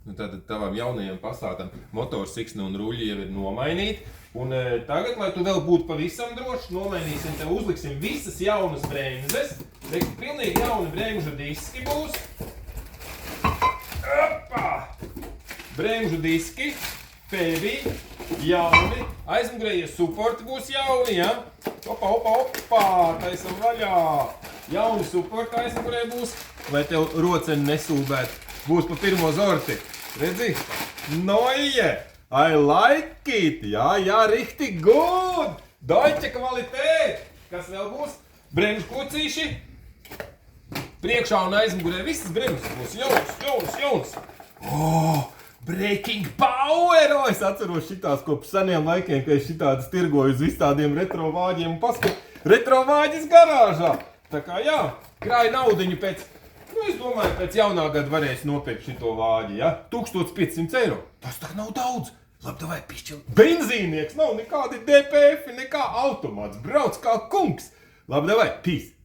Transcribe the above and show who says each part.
Speaker 1: Nu, tātad tavam jaunajam pasātam motorsiksna un ruļi jau ir nomainīti. Un tagad, lai tu vēl būtu pavisam drošs, nomainīsim tev, uzliksim visas jaunas bremzes. Reiktu, pilnīgi jauni bremžu diski būs. Opa! Bremžu diski, pēdī, jauni. Aizmugurējie supporti būs jauni, ja? Opa, taisam vaļā. Jauni supporti aizmugurē būs, lai tev roceni nesūbēt. Būs pa pirmo zorti. Redzi? Noie! I like it! Jā, richtig good! Deutsche kvalitēt! Kas vēl būs? Bremžu kucīši. Priekšā un aizmugurē visas bremžas būs jaunas. Breaking power! Es atceros šitās kopš seniem laikiem, ka es šitādas tirgoju uz visādiem retro vāģiem un paskat retro vāģis garāžā. Tā kā jā, krāja naudiņu pēc, es domāju, pēc jaunā gada varēs nopirkt šito vāģi, ja? 1500 eiro. Tas tā nav daudz. Labi, davai pišķili. Benzīnieks, nav nekādi DPF, nekā automāts. Brauc kā kungs. Labi, davai, peace.